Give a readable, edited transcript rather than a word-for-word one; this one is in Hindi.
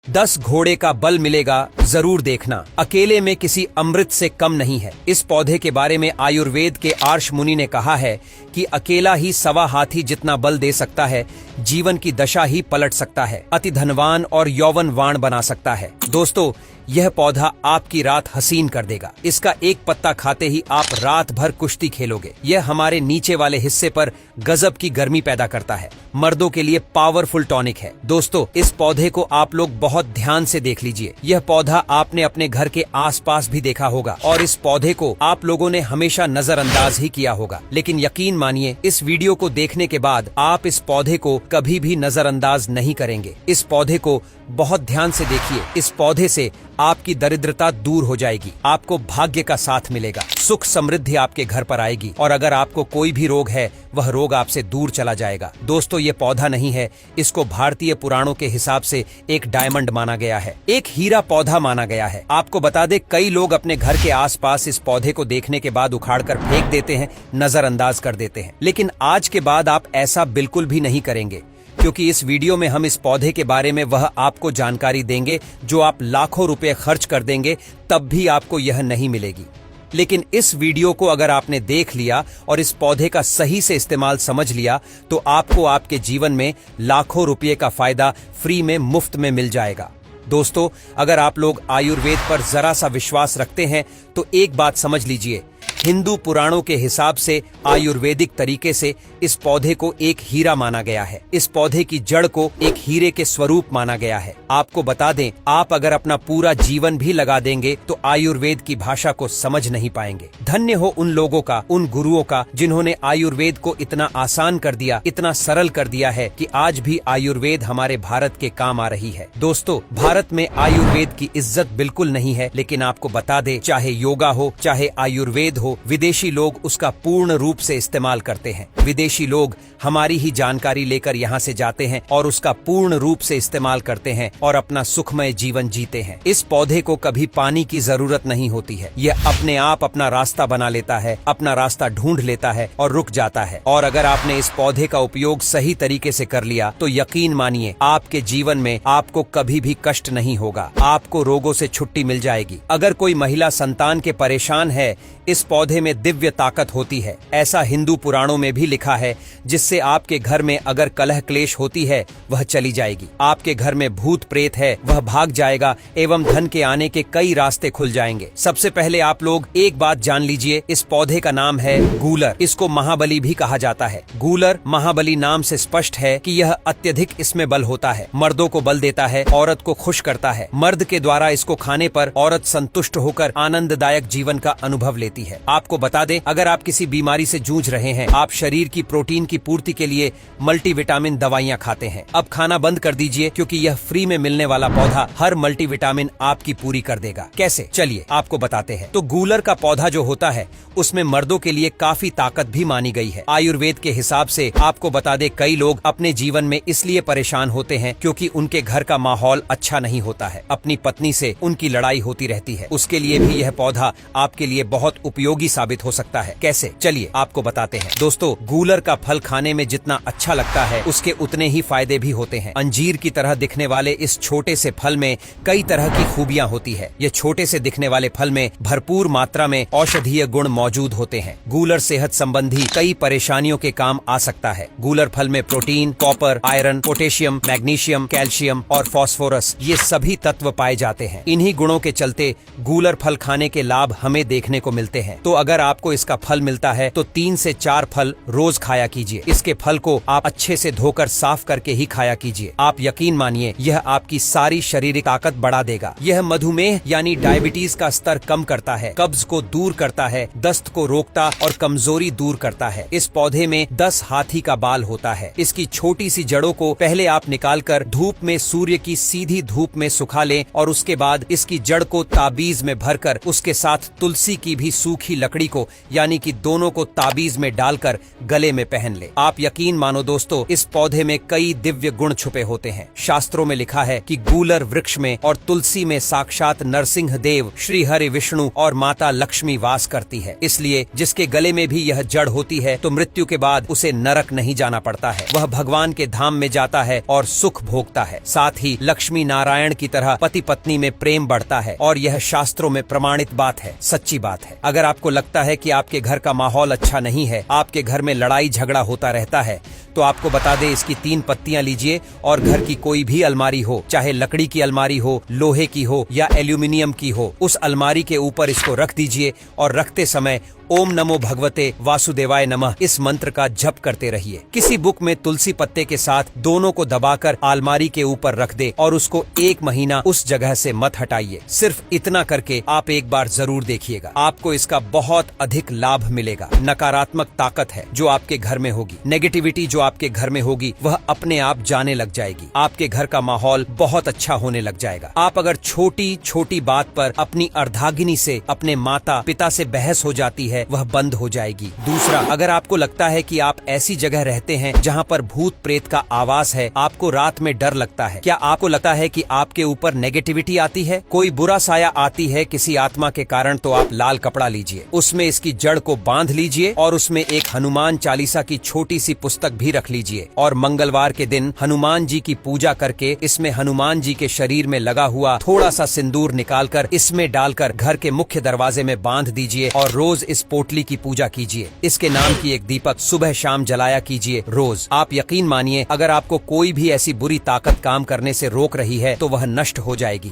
10 घोड़े का बल मिलेगा, जरूर देखना। अकेले में किसी अमृत से कम नहीं है। इस पौधे के बारे में आयुर्वेद के आर्ष मुनि ने कहा है कि अकेला ही 1.25 हाथी जितना बल दे सकता है, जीवन की दशा ही पलट सकता है, अति धनवान और यौवनवान बना सकता है। दोस्तों, यह पौधा आपकी रात हसीन कर देगा। इसका एक पत्ता खाते ही आप रात भर कुश्ती खेलोगे। यह हमारे नीचे वाले हिस्से पर गजब की गर्मी पैदा करता है। मर्दों के लिए पावरफुल टॉनिक है। दोस्तों, इस पौधे को आप लोग बहुत ध्यान से देख लीजिए। यह पौधा आपने अपने घर के आसपास भी देखा होगा और इस पौधे को आप लोगों ने हमेशा नजरअंदाज ही किया होगा। लेकिन यकीन मानिए, इस वीडियो को देखने के बाद आप इस पौधे को कभी भी नजरअंदाज नहीं करेंगे। इस पौधे को बहुत ध्यान से देखिए। इस पौधे से आपकी दरिद्रता दूर हो जाएगी, आपको भाग्य का साथ मिलेगा, सुख समृद्धि आपके घर पर आएगी और अगर आपको कोई भी रोग है, वह रोग आपसे दूर चला जाएगा। दोस्तों, ये पौधा नहीं है, इसको भारतीय पुराणों के हिसाब से एक डायमंड माना गया है, एक हीरा पौधा माना गया है। आपको बता दे, कई लोग अपने घर के आसपास इस पौधे को देखने के बाद उखाड़कर फेंक देते हैं, नजरअंदाज कर देते हैं। लेकिन आज के बाद आप ऐसा बिल्कुल भी नहीं करेंगे, क्योंकि इस वीडियो में हम इस पौधे के बारे में वह आपको जानकारी देंगे जो आप लाखों रुपए खर्च कर देंगे तब भी आपको यह नहीं मिलेगी। लेकिन इस वीडियो को अगर आपने देख लिया और इस पौधे का सही से इस्तेमाल समझ लिया तो आपको आपके जीवन में लाखों रुपये का फायदा फ्री में, मुफ्त में मिल जाएगा। दोस्तों, अगर आप लोग आयुर्वेद पर जरा सा विश्वास रखते हैं तो एक बात समझ लीजिए, हिंदू पुराणों के हिसाब से आयुर्वेदिक तरीके से इस पौधे को एक हीरा माना गया है। इस पौधे की जड़ को एक हीरे के स्वरूप माना गया है। आपको बता दें, आप अगर अपना पूरा जीवन भी लगा देंगे तो आयुर्वेद की भाषा को समझ नहीं पाएंगे। धन्य हो उन लोगों का, उन गुरुओं का, जिन्होंने आयुर्वेद को इतना आसान कर दिया, इतना सरल कर दिया है कि आज भी आयुर्वेद हमारे भारत के काम आ रही है। दोस्तों, भारत में आयुर्वेद की इज्जत बिल्कुल नहीं है, लेकिन आपको बता दें, चाहे योगा हो, चाहे आयुर्वेद हो, विदेशी लोग उसका पूर्ण रूप से इस्तेमाल करते हैं। विदेशी लोग हमारी ही जानकारी लेकर यहाँ से जाते हैं और उसका पूर्ण रूप से इस्तेमाल करते हैं और अपना सुखमय जीवन जीते हैं। इस पौधे को कभी पानी की जरूरत नहीं होती है। यह अपने आप अपना रास्ता बना लेता है, अपना रास्ता ढूंढ लेता है और रुक जाता है। और अगर आपने इस पौधे का उपयोग सही तरीके से कर लिया तो यकीन मानिए, आपके जीवन में आपको कभी भी कष्ट नहीं होगा, आपको रोगों से छुट्टी मिल जाएगी। अगर कोई महिला संतान के परेशान है, इस पौधे में दिव्य ताकत होती है। ऐसा हिंदू पुराणों में भी लिखा है, जिससे आपके घर में अगर कलह क्लेश होती है वह चली जाएगी। आपके घर में भूत प्रेत है वह भाग जाएगा एवं धन के आने के कई रास्ते खुल जाएंगे। सबसे पहले आप लोग एक बात जान लीजिए, इस पौधे का नाम है गूलर। इसको महाबली भी कहा जाता है। गूलर महाबली नाम से स्पष्ट है कि यह अत्यधिक इसमें बल होता है। मर्दों को बल देता है, औरत को खुश करता है। मर्द के द्वारा इसको खाने पर औरत संतुष्ट होकर आनंददायक जीवन का अनुभव लेती है। आपको बता दें, अगर आप किसी बीमारी से जूझ रहे हैं, आप शरीर की प्रोटीन की पूर्ति के लिए मल्टीविटामिन दवाइयां खाते हैं, अब खाना बंद कर दीजिए, क्योंकि यह फ्री में मिलने वाला पौधा हर मल्टीविटामिन आपकी पूरी कर देगा। कैसे, चलिए आपको बताते हैं। तो गूलर का पौधा जो होता है उसमें मर्दों के लिए काफी ताकत भी मानी गई है। आयुर्वेद के हिसाब से आपको बता दे, कई लोग अपने जीवन में इसलिए परेशान होते हैं क्योंकि उनके घर का माहौल अच्छा नहीं होता है, अपनी पत्नी से उनकी लड़ाई होती रहती है। उसके लिए भी यह पौधा आपके लिए बहुत उपयोगी साबित हो सकता है। कैसे, चलिए आपको बताते हैं। दोस्तों, गूलर का फल खाने में जितना अच्छा लगता है, उसके उतने ही फायदे भी होते हैं। अंजीर की तरह दिखने वाले इस छोटे से फल में कई तरह की खूबियां होती है। ये छोटे से दिखने वाले फल में भरपूर मात्रा में औषधीय गुण मौजूद होते हैं। गूलर सेहत संबंधी कई परेशानियों के काम आ सकता है। गूलर फल में protein, copper, iron, potassium, magnesium, calcium और फास्फोरस, ये सभी तत्व पाए जाते हैं। इन्हीं गुणों के चलते गूलर फल खाने के लाभ हमें देखने को मिलते हैं। तो अगर आपको इसका फल मिलता है तो 3 से 4 फल रोज खाया कीजिए। इसके फल को आप अच्छे से धोकर साफ करके ही खाया कीजिए। आप यकीन मानिए, यह आपकी सारी शारीरिक ताकत बढ़ा देगा। यह मधुमेह यानी डायबिटीज का स्तर कम करता है, कब्ज को दूर करता है, दस्त को रोकता और कमजोरी दूर करता है। इस पौधे में 10 हाथी का बाल होता है। इसकी छोटी सी जड़ों को पहले आप निकालकर धूप में, सूर्य की सीधी धूप में सुखा लें और उसके बाद इसकी जड़ को ताबीज में भरकर उसके साथ तुलसी की भी सूखी सूखी लकड़ी को यानी कि दोनों को ताबीज में डालकर गले में पहन ले। आप यकीन मानो दोस्तों, इस पौधे में कई दिव्य गुण छुपे होते हैं। शास्त्रों में लिखा है कि गूलर वृक्ष में और तुलसी में साक्षात नरसिंह देव, श्री हरि विष्णु और माता लक्ष्मी वास करती है। इसलिए जिसके गले में भी यह जड़ होती है तो मृत्यु के बाद उसे नरक नहीं जाना पड़ता है, वह भगवान के धाम में जाता है और सुख भोगता है। साथ ही लक्ष्मी नारायण की तरह पति पत्नी में प्रेम बढ़ता है और यह शास्त्रों में प्रमाणित बात है, सच्ची बात है। अगर आपको लगता है कि आपके घर का माहौल अच्छा नहीं है, आपके घर में लड़ाई झगड़ा होता रहता है, तो आपको बता दे, इसकी 3 पत्तियां लीजिए और घर की कोई भी अलमारी हो, चाहे लकड़ी की अलमारी हो, लोहे की हो या एल्यूमिनियम की हो, उस अलमारी के ऊपर इसको रख दीजिए और रखते समय ओम नमो भगवते वासुदेवाय नमः इस मंत्र का जप करते रहिए। किसी बुक में तुलसी पत्ते के साथ दोनों को दबाकर अलमारी के ऊपर रख दे और उसको 1 महीना उस जगह से मत हटाइए। सिर्फ इतना करके आप एक बार जरूर देखिएगा, आपको इसका बहुत अधिक लाभ मिलेगा। नकारात्मक ताकत है जो आपके घर में होगी, नेगेटिविटी जो आपके घर में होगी, वह अपने आप जाने लग जाएगी। आपके घर का माहौल बहुत अच्छा होने लग जाएगा। आप अगर छोटी छोटी बात पर अपनी अर्धांगिनी से, अपने माता पिता से बहस हो जाती है, वह बंद हो जाएगी। दूसरा, अगर आपको लगता है कि आप ऐसी जगह रहते हैं जहां पर भूत प्रेत का आवास है, आपको रात में डर लगता है, क्या आपको लगता है कि आपके ऊपर नेगेटिविटी आती है, कोई बुरा साया आती है किसी आत्मा के कारण, तो आप लाल कपड़ा लीजिए, उसमें इसकी जड़ को बांध लीजिए और उसमें एक हनुमान चालीसा की छोटी सी पुस्तक भी रख लीजिए और मंगलवार के दिन हनुमान जी की पूजा करके इसमें हनुमान जी के शरीर में लगा हुआ थोड़ा सा सिंदूर निकालकर इसमें डालकर घर के मुख्य दरवाजे में बांध दीजिए और रोज इस पोटली की पूजा कीजिए। इसके नाम की एक दीपक सुबह शाम जलाया कीजिए रोज। आप यकीन मानिए, अगर आपको कोई भी ऐसी बुरी ताकत काम करने से रोक रही है तो वह नष्ट हो जाएगी।